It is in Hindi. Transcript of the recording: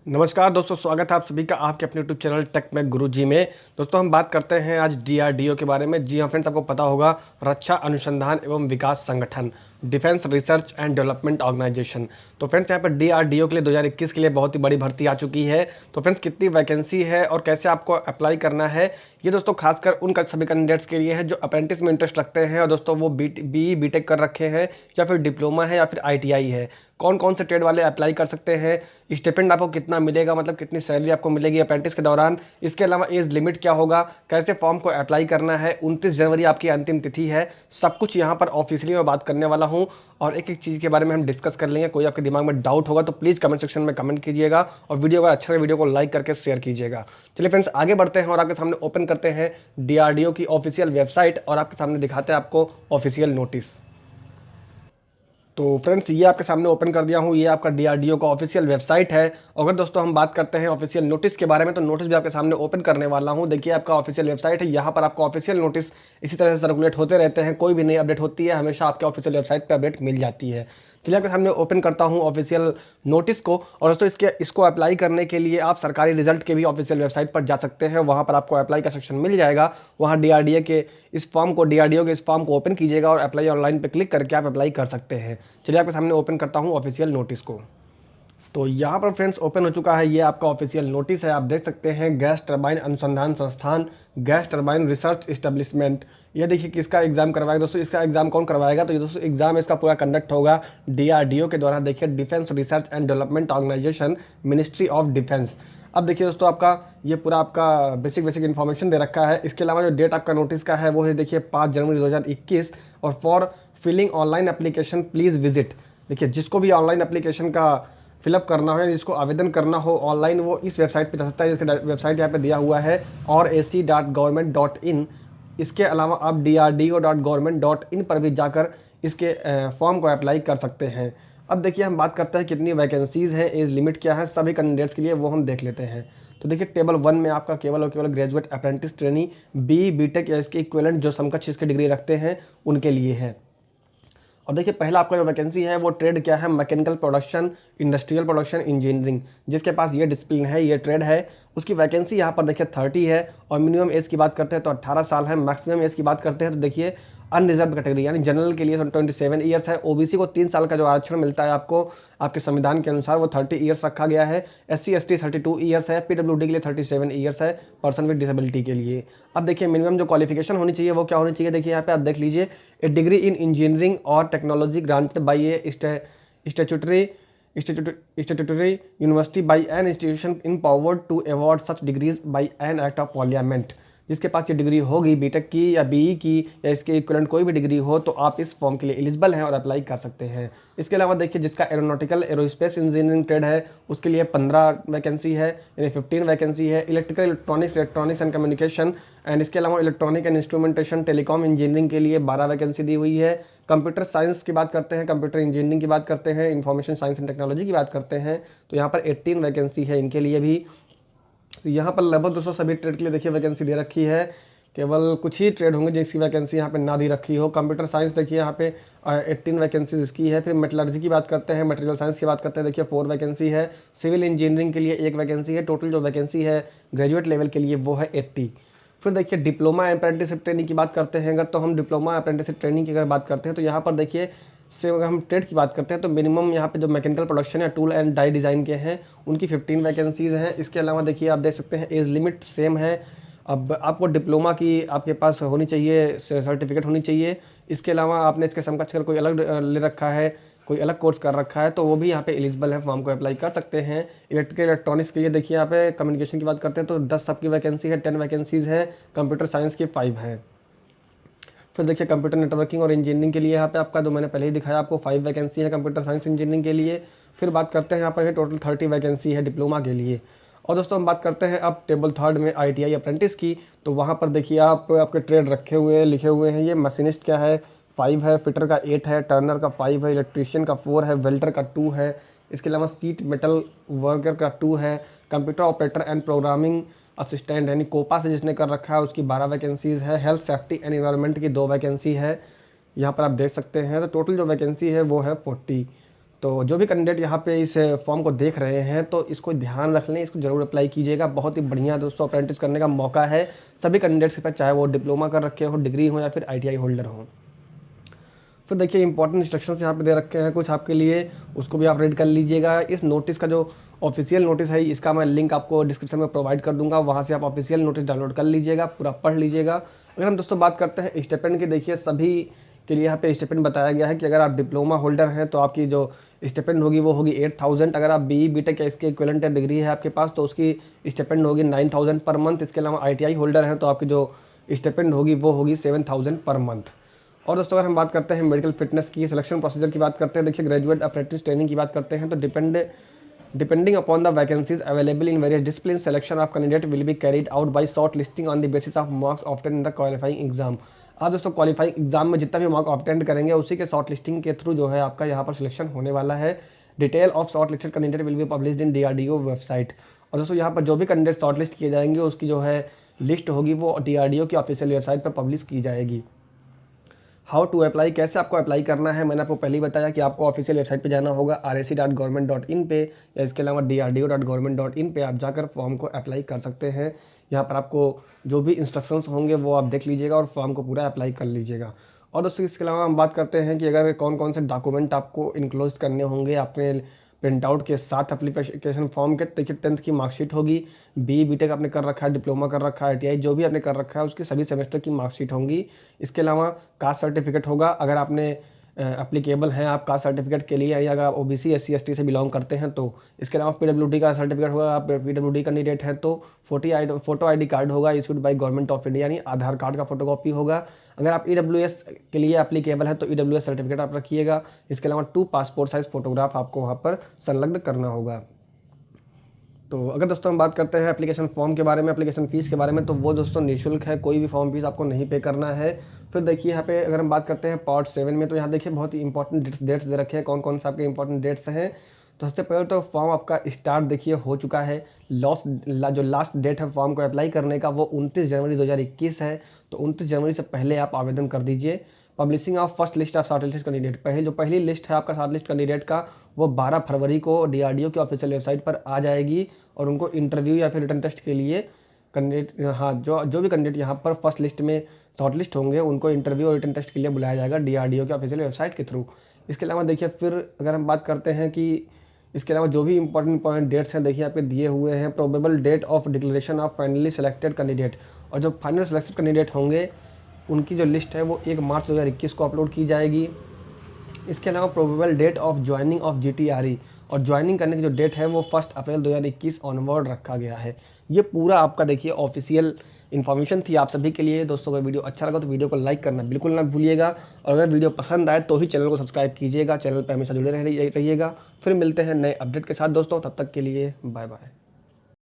नमस्कार दोस्तों, स्वागत है आप सभी का आपके अपने यूट्यूब चैनल टेक में गुरुजी में। दोस्तों हम बात करते हैं आज डीआरडीओ के बारे में। जी हाँ फ्रेंड्स, आपको पता होगा रक्षा अनुसंधान एवं विकास संगठन, defence research and development organisation. तो फ्रेंड्स यहाँ पर डीआरडीओ के लिए 2021 के लिए बहुत ही बड़ी भर्ती आ चुकी है। तो फ्रेंड्स कितनी वैकेंसी है और कैसे आपको अप्लाई करना है, ये दोस्तों खासकर उन सभी कैंडिडेट्स के लिए है जो अप्रेंटिस में इंटरेस्ट रखते हैं और दोस्तों वो बीटेक कर रखे हैं या फिर डिप्लोमा है या फिर आईटीआई है। कौन कौन से ट्रेड वाले अप्लाई कर सकते हैं, स्टिपेंड आपको कितना मिलेगा, मतलब कितनी सैलरी आपको मिलेगी अप्रेंटिस के दौरान, इसके अलावा एज लिमिट क्या होगा, कैसे फॉर्म को अप्लाई करना है, 29 जनवरी आपकी अंतिम तिथि है। सब कुछ यहाँ पर ऑफिशियली मैं बात करने वाला हूँ और एक एक चीज़ के बारे में हम डिस्कस कर लेंगे। कोई आपके दिमाग में डाउट होगा तो प्लीज़ कमेंट सेक्शन में कमेंट कीजिएगा और वीडियो अगर अच्छा लगे वीडियो को लाइक करके शेयर कीजिएगा। चलिए फ्रेंड्स आगे बढ़ते हैं और आपके सामने ओपन करते हैं डीआरडीओ की ऑफिशियल वेबसाइट और आपके सामने दिखाते हैं आपको ऑफिशियल नोटिस। तो फ्रेंड्स ये आपके सामने ओपन कर दिया हूँ, ये आपका डीआरडीओ का ऑफिशियल वेबसाइट है। अगर दोस्तों हम बात करते हैं ऑफिशियल नोटिस के बारे में तो नोटिस भी आपके सामने ओपन करने वाला हूँ। देखिए आपका ऑफिशियल वेबसाइट है, यहाँ पर आपका ऑफिशियल नोटिस इसी तरह से सर्कुलेट होते रहते हैं। कोई भी नई अपडेट होती है हमेशा आपके ऑफिशियल वेबसाइट पर अपडेट मिल जाती है। चलिए आपके सामने ओपन करता हूँ ऑफिशियल नोटिस को। और दोस्तों इसको अप्लाई करने के लिए आप सरकारी रिजल्ट के भी ऑफिशियल वेबसाइट पर जा सकते हैं, वहाँ पर आपको अप्लाई का सेक्शन मिल जाएगा। वहाँ डीआरडीओ के इस फॉर्म को ओपन कीजिएगा और अप्लाई ऑनलाइन पे क्लिक करके आप अप्लाई कर सकते हैं। चलिए आपके सामने ओपन करता हूँ ऑफिशियल नोटिस को। तो यहाँ पर फ्रेंड्स ओपन हो चुका है, ये आपका ऑफिशियल नोटिस है। आप देख सकते हैं गैस टरबाइन अनुसंधान संस्थान, गैस टरबाइन रिसर्च एस्टेब्लिशमेंट। ये देखिए किसका एग्जाम करवाएगा दोस्तों, इसका एग्जाम कौन करवाएगा, तो ये दोस्तों एग्जाम इसका पूरा कंडक्ट होगा डीआरडीओ के द्वारा। देखिए defence research and development organisation, ministry of defence. अब देखिए दोस्तों आपका ये पूरा आपका बेसिक इन्फॉर्मेशन दे रखा है। इसके अलावा जो डेट आपका नोटिस का है वो है देखिए 5 जनवरी 2021। और for filling online application please visit. देखिए जिसको भी ऑनलाइन एप्लीकेशन का फिलअप करना हो या जिसको आवेदन करना हो ऑनलाइन, वो इस वेबसाइट पे जा सकता है, जिसका वेबसाइट यहाँ पे दिया हुआ है orac.government.in। इसके अलावा आप drdo.government.in पर भी जाकर इसके फॉर्म को अप्लाई कर सकते हैं। अब देखिए हम बात करते हैं कितनी वैकेंसीज़ हैं, एज लिमिट क्या है सभी कैंडिडेट्स के लिए, वो हम देख लेते हैं। तो देखिए टेबल 1 में आपका केवल और केवल ग्रेजुएट अप्रेंटिस ट्रेनी बीटेक या इसके इक्विवेलेंट जो समकक्ष इसकी डिग्री रखते हैं उनके लिए है। और देखिए पहला आपका जो वैकेंसी है वो ट्रेड क्या है, mechanical production, industrial production, engineering. जिसके पास ये डिसिप्लिन है, ये ट्रेड है, उसकी वैकेंसी यहाँ पर देखिए 30 है। और मिनिमम एज की बात करते हैं तो 18 साल है। मैक्सिमम एज की बात करते हैं तो देखिए अनरिजर्व कैटेगरी यानी जनरल के लिए 27 ईयर्स है। ओबीसी को 3 साल का जो आरक्षण मिलता है आपको आपके संविधान के अनुसार, वो 30 ईयर्स रखा गया है। SC ST 32 ईयर्स है। पीडब्ल्यूडी के लिए 37 ईयर्स है, पर्सन विद डिसेबिलिटी के लिए। अब देखिए मिनिमम जो क्वालिफिकेशन होनी चाहिए वो क्या होनी चाहिए, देखिए यहाँ पे आप देख लीजिए, ए डिग्री इन इंजीनियरिंग और technology granted by a statutory university by an institution empowered to award such degrees by an act of parliament. जिसके पास ये डिग्री होगी बीटेक की या बीई की या इसके इक्विवेलेंट कोई भी डिग्री हो तो आप इस फॉर्म के लिए एलिजिबल हैं और अप्लाई कर सकते हैं। इसके अलावा देखिए जिसका एरोनॉटिकल एरोस्पेस इंजीनियरिंग ट्रेड है उसके लिए 15 वैकेंसी है, यानी 15 वैकेंसी है। इलेक्ट्रॉनिक्स एंड कम्युनिकेशन एंड इसके अलावा electronic and instrumentation telecom engineering के लिए 12 वैकेंसी दी हुई है। कंप्यूटर साइंस की बात करते हैं, कंप्यूटर इंजीनियरिंग की बात करते हैं, इंफॉर्मेशन साइंस एंड टेक्नोलॉजी की बात करते हैं तो यहाँ पर 18 वैकेंसी है इनके लिए भी। तो यहाँ पर लगभग दोस्तों सभी ट्रेड के लिए देखिए वैकेंसी दे रखी है। केवल कुछ ही ट्रेड होंगे जिसकी वैकेंसी यहाँ पे ना दी रखी हो। कंप्यूटर साइंस देखिए यहाँ पे 18 वैकेंसीज इसकी है। फिर मेटलर्जी की बात करते हैं, मटेरियल साइंस की बात करते हैं, देखिए 4 वैकेंसी है। सिविल इंजीनियरिंग के लिए 1 वैकेंसी है। टोटल जो वैकेंसी है ग्रेजुएट लेवल के लिए वो है 80। फिर देखिए डिप्लोमा अप्रेंटिसशिप ट्रेनिंग की बात करते हैं अगर, तो हम डिप्लोमा अप्रेंटिसशिप ट्रेनिंग की अगर बात करते हैं तो यहाँ पर देखिए से अगर हम ट्रेड की बात करते हैं तो मिनिमम यहाँ पे जो मैकेनिकल प्रोडक्शन या टूल एंड डाई डिज़ाइन के हैं उनकी 15 वैकेंसीज़ हैं। इसके अलावा देखिए आप देख सकते हैं एज लिमिट सेम है। अब आपको डिप्लोमा की आपके पास होनी चाहिए, सर्टिफिकेट होनी चाहिए। इसके अलावा आपने इसके समकक्ष कर कोई अलग ले रखा है, कोई अलग कोर्स कर रखा है तो वो भी यहाँ पे एलिजिबल है, फॉर्म को अप्लाई कर सकते हैं। इलेक्ट्रॉनिक्स के लिए देखिए यहाँ पे कम्युनिकेशन की बात करते हैं तो 10 सबकी वैकेंसी है, 10 वैकेंसीज़ है। कंप्यूटर साइंस की 5 है। फिर देखिए कंप्यूटर नेटवर्किंग और इंजीनियरिंग के लिए यहाँ पे आपका जो मैंने पहले ही दिखाया आपको 5 वैकेंसी है कंप्यूटर साइंस इंजीनियरिंग के लिए। फिर बात करते हैं यहाँ पर टोटल 30 वैकेंसी है डिप्लोमा के लिए। और दोस्तों हम बात करते हैं अब टेबल 3 में ITI अप्रेंटिस की। तो वहाँ पर देखिए आपके ट्रेड रखे हुए हैं, लिखे हुए हैं। ये मशीनिस्ट क्या है 5 है, फिटर का 8 है, टर्नर का 5 है, इलेक्ट्रीशियन का 4 है, वेल्डर का 2 है। इसके अलावा सीट मेटल वर्कर का 2 है। Computer operator and programming assistant यानी कोपा से जिसने कर रखा है उसकी 12 वैकेंसीज़ है। हेल्थ सेफ्टी एंड एनवायरनमेंट की 2 वैकेंसी है, यहाँ पर आप देख सकते हैं। तो टोटल जो वैकेंसी है वो है 40। तो जो भी कैंडिडेट यहाँ पे इस फॉर्म को देख रहे हैं तो इसको ध्यान रख लें, इसको जरूर अप्लाई कीजिएगा। बहुत ही बढ़िया दोस्तों अप्रेंटिस करने का मौका है सभी कैंडिडेट्स के पास, चाहे वो डिप्लोमा कर रखे हो, डिग्री हो या फिर ITI होल्डर हो। फिर देखिए इंपॉर्टेंट इंस्ट्रक्शंस यहाँ पे दे रखे हैं कुछ आपके लिए, उसको भी आप रीड कर लीजिएगा। इस नोटिस का जो ऑफिशियल नोटिस है इसका मैं लिंक आपको डिस्क्रिप्शन में प्रोवाइड कर दूंगा, वहाँ से आप ऑफिशियल नोटिस डाउनलोड कर लीजिएगा, पूरा पढ़ लीजिएगा। अगर हम दोस्तों बात करते हैं स्टिपेंड की, देखिए सभी के लिए यहाँ पे स्टिपेंड बताया गया है कि अगर आप डिप्लोमा होल्डर हैं तो आपकी जो स्टिपेंड होगी वो होगी 8,000। अगर आप BE BTech या इसके इक्विवेलेंट डिग्री है आपके पास तो उसकी स्टिपेंड होगी 9,000 पर मंथ। इसके अलावा ITI होल्डर हैं तो आपकी जो स्टिपेंड होगी वो होगी 7,000 पर मंथ। और दोस्तों अगर हम बात करते हैं मेडिकल फिटनेस की, सिलेक्शन प्रोसीजर की बात करते हैं, देखिए ग्रेजुएट अप्रेंटिस ट्रेनिंग की बात करते हैं तो depending upon the vacancies available in various discipline, selection of candidate will be carried out by short listing on the basis of marks obtain in the qualifying exam. आप दोस्तों क्वालिफाइंग एग्जाम में जितना भी मार्क ऑब्टेन करेंगे उसी के शॉर्ट लिस्टिंग के थ्रू जो है आपका यहाँ पर सिलेक्शन होने वाला है। Detail of short listed candidate will be published in DRDO website. और दोस्तों यहाँ पर जो भी कैंडिडेट शॉर्ट लिस्ट किए जाएंगे उसकी जो है लिस्ट होगी वो DRDO की ऑफिशियल वेबसाइट पर पब्लिश की जाएगी। हाउ टू अप्लाई, कैसे आपको अप्लाई करना है, मैंने आपको पहले ही बताया कि आपको ऑफिशियल वेबसाइट पे जाना होगा RAC.government.in पे, या इसके अलावा DRDO.government.in पे आप जाकर फॉर्म को अप्लाई कर सकते हैं। यहाँ पर आपको जो भी इंस्ट्रक्शंस होंगे वो आप देख लीजिएगा और फॉर्म को पूरा अप्लाई कर लीजिएगा। और दोस्तों इसके अलावा हम बात करते हैं कि अगर कौन कौन से डॉक्यूमेंट आपको इनक्लोज करने होंगे अपने प्रिंट आउट के साथ एप्लीकेशन फॉर्म के। देखिए 10th की मार्कशीट होगी, BE BTech आपने कर रखा है, डिप्लोमा कर रखा है, ITI जो भी आपने कर रखा है उसकी सभी सेमेस्टर की मार्कशीट होंगी। इसके अलावा कास्ट सर्टिफिकेट होगा, अगर आपने एप्लीकेबल हैं आप कास्ट सर्टिफिकेट के लिए, या अगर आप OBC SC ST से बिलोंग करते हैं तो। इसके अलावा PWD का सर्टिफिकेट होगा, आप PWD कैंडिडेट हैं तो फोटो ID कार्ड होगा issued by government of India, यानी आधार कार्ड का फोटोकॉपी होगा। अगर आप EWS के लिए एप्लीकेबल है तो EWS सर्टिफिकेट आप रखिएगा। इसके अलावा 2 पासपोर्ट साइज फोटोग्राफ आपको वहाँ पर संलग्न करना होगा। तो अगर दोस्तों हम बात करते हैं एप्लीकेशन फॉर्म के बारे में, एप्लीकेशन फ़ीस के बारे में, तो वो दोस्तों निःशुल्क है, कोई भी फॉर्म फीस आपको नहीं पे करना है। फिर देखिए यहाँ पे अगर हम बात करते हैं पार्ट 7 में, तो यहाँ देखिए बहुत ही इंपॉर्टेंट डेट्स दे रखे हैं, कौन कौन से आपके इंपॉर्टेंट डेट्स हैं। तो सबसे पहले तो फॉर्म आपका स्टार्ट देखिए हो चुका है। जो लास्ट डेट है फॉर्म को अप्लाई करने का वो 29 जनवरी 2021 है। तो 29 जनवरी से पहले आप आवेदन कर दीजिए। Publishing of first list of short list candidate, पहली लिस्ट है आपका शॉर्ट लिस्ट कैंडिडेट का वो 12 फरवरी को DRDO की ऑफिशियल वेबसाइट पर आ जाएगी। और उनको इंटरव्यू या फिर रिटन टेस्ट के लिए कैंडिडेट, हाँ जो भी कैंडिडेट यहाँ पर फर्स्ट लिस्ट में शॉर्ट लिस्ट होंगे उनको इंटरव्यू और रिटन टेस्ट के लिए बुलाया जाएगा DRDO की ऑफिशियल वेबसाइट के थ्रू। इसके अलावा देखिए फिर अगर हम बात करते हैं कि इसके अलावा जो भी इंपॉर्टेंट डेट्स हैं देखिए आपके दिए हुए हैं। Probable date of declaration of finally selected candidate, और जो फाइनल सेलेक्टेड कैंडिडेट होंगे उनकी जो लिस्ट है वो 1 मार्च 2021 को अपलोड की जाएगी। इसके अलावा probable date of joining of GTRE, और ज्वाइनिंग करने की जो डेट है वो 1 अप्रैल 2021 ऑनवर्ड रखा गया है। ये पूरा आपका देखिए ऑफिशियल इन्फॉर्मेशन थी आप सभी के लिए। दोस्तों अगर वीडियो अच्छा लगा तो वीडियो को लाइक करना बिल्कुल ना भूलिएगा, और अगर वीडियो पसंद आए तो ही चैनल को सब्सक्राइब कीजिएगा। चैनल पर हमेशा जुड़े रहिएगा। फिर मिलते हैं नए अपडेट के साथ दोस्तों, तब तक के लिए बाय बाय।